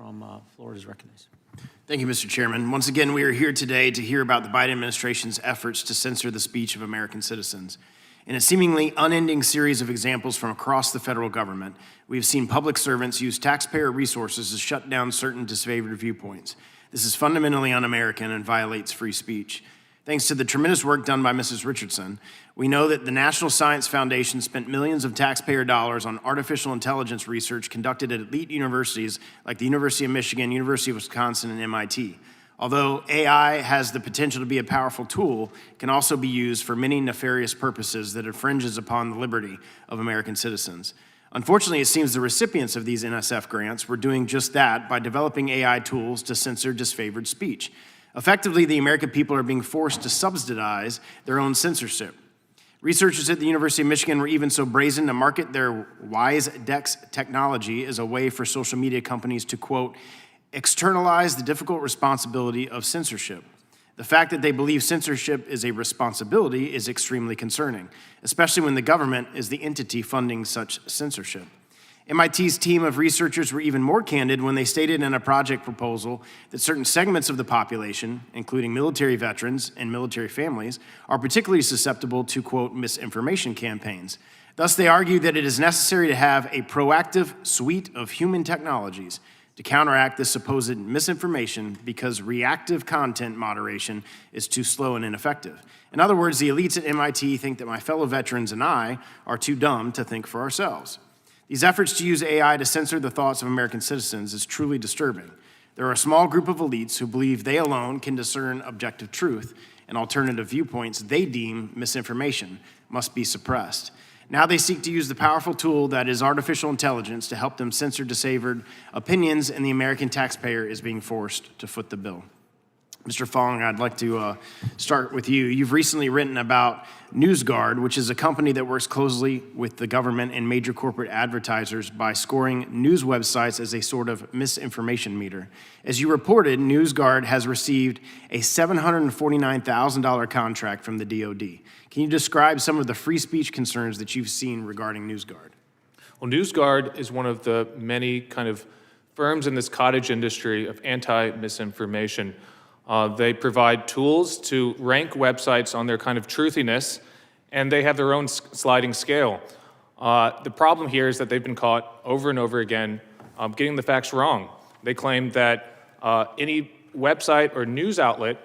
from Florida is recognized. Thank you, Mr. Chairman. Once again, we are here today to hear about the Biden administration's efforts to censor the speech of American citizens. In a seemingly unending series of examples from across the federal government, we have seen public servants use taxpayer resources to shut down certain disfavored viewpoints. This is fundamentally un-American and violates free speech. Thanks to the tremendous work done by Mrs. Richardson, we know that the National Science Foundation spent millions of taxpayer dollars on artificial intelligence research conducted at elite universities like the University of Michigan, University of Wisconsin, and MIT. Although AI has the potential to be a powerful tool, it can also be used for many nefarious purposes that infringes upon the liberty of American citizens. Unfortunately, it seems the recipients of these NSF grants were doing just that by developing AI tools to censor disfavored speech. Effectively, the American people are being forced to subsidize their own censorship. Researchers at the University of Michigan were even so brazen to market their WiseDex technology as a way for social media companies to, quote, externalize the difficult responsibility of censorship. The fact that they believe censorship is a responsibility is extremely concerning, especially when the government is the entity funding such censorship. MIT's team of researchers were even more candid when they stated in a project proposal that certain segments of the population, including military veterans and military families, are particularly susceptible to, quote, misinformation campaigns. Thus, they argue that it is necessary to have a proactive suite of human technologies to counteract this supposed misinformation because reactive content moderation is too slow and ineffective. In other words, the elites at MIT think that my fellow veterans and I are too dumb to think for ourselves. These efforts to use AI to censor the thoughts of American citizens is truly disturbing. There are a small group of elites who believe they alone can discern objective truth, and alternative viewpoints they deem misinformation must be suppressed. Now they seek to use the powerful tool that is artificial intelligence to help them censor disfavored opinions, and the American taxpayer is being forced to foot the bill. Mr. Fong, I'd like to start with you. You've recently written about NewsGuard, which is a company that works closely with the government and major corporate advertisers by scoring news websites as a sort of misinformation meter. As you reported, NewsGuard has received a $749,000 contract from the DoD. Can you describe some of the free speech concerns that you've seen regarding NewsGuard? Well, NewsGuard is one of the many kind of firms in this cottage industry of anti-misinformation. They provide tools to rank websites on their kind of truthiness, and they have their own sliding scale. The problem here is that they've been caught over and over again getting the facts wrong. They claim that any website or news outlet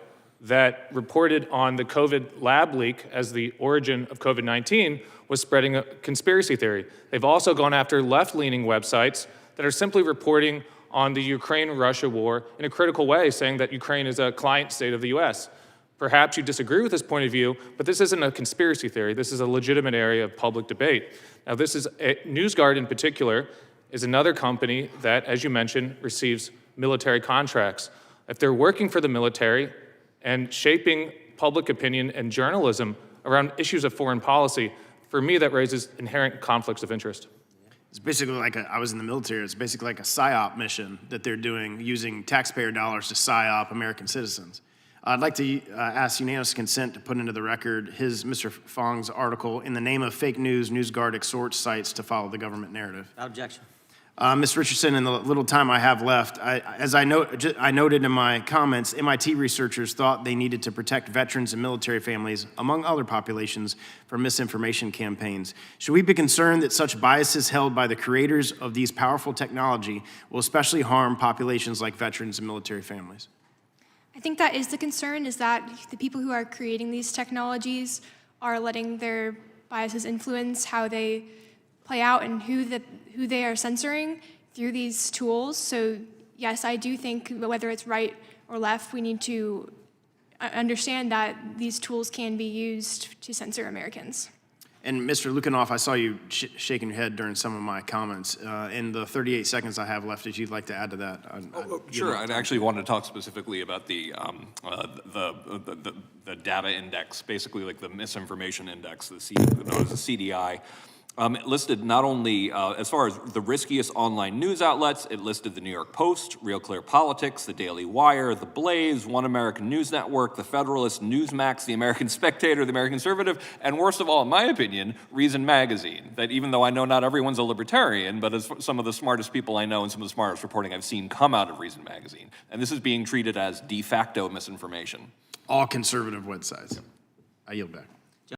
that reported on the COVID lab leak as the origin of COVID-19 was spreading a conspiracy theory. They've also gone after left-leaning websites that are simply reporting on the Ukraine-Russia war in a critical way, saying that Ukraine is a client state of the US. Perhaps you disagree with this point of view, but this isn't a conspiracy theory. This is a legitimate area of public debate. Now, NewsGuard in particular is another company that, as you mentioned, receives military contracts. If they're working for the military and shaping public opinion and journalism around issues of foreign policy, for me, that raises inherent conflicts of interest. It's basically like I was in the military, it's basically like a PSYOP mission that they're doing using taxpayer dollars to PSYOP American citizens. I'd like to ask unanimous consent to put into the record Mr. Fong's article, "In the Name of Fake News, NewsGuard exhorts sites to follow the government narrative." Without objection. Ms. Richardson, in the little time I have left, as I noted in my comments, MIT researchers thought they needed to protect veterans and military families, among other populations, from misinformation campaigns. Should we be concerned that such biases held by the creators of these powerful technology will especially harm populations like veterans and military families? I think that is the concern, is that the people who are creating these technologies are letting their biases influence how they play out and who they are censoring through these tools. So yes, I do think whether it's right or left, we need to understand that these tools can be used to censor Americans. And Mr. Lukanoff, I saw you shaking your head during some of my comments. In the 38 seconds I have left, if you'd like to add to that. Sure, I'd actually want to talk specifically about the data index, basically like the misinformation index, known as the CDI. It listed not only, as far as the riskiest online news outlets, it listed the New York Post, Real Clear Politics, the Daily Wire, the Blaze, One American News Network, the Federalist, Newsmax, the American Spectator, the American Conservative, and worst of all, in my opinion, Reason Magazine. That even though I know not everyone's a libertarian, but as some of the smartest people I know and some of the smartest reporting I've seen come out of Reason Magazine. And this is being treated as de facto misinformation. All conservative websites. I yield back.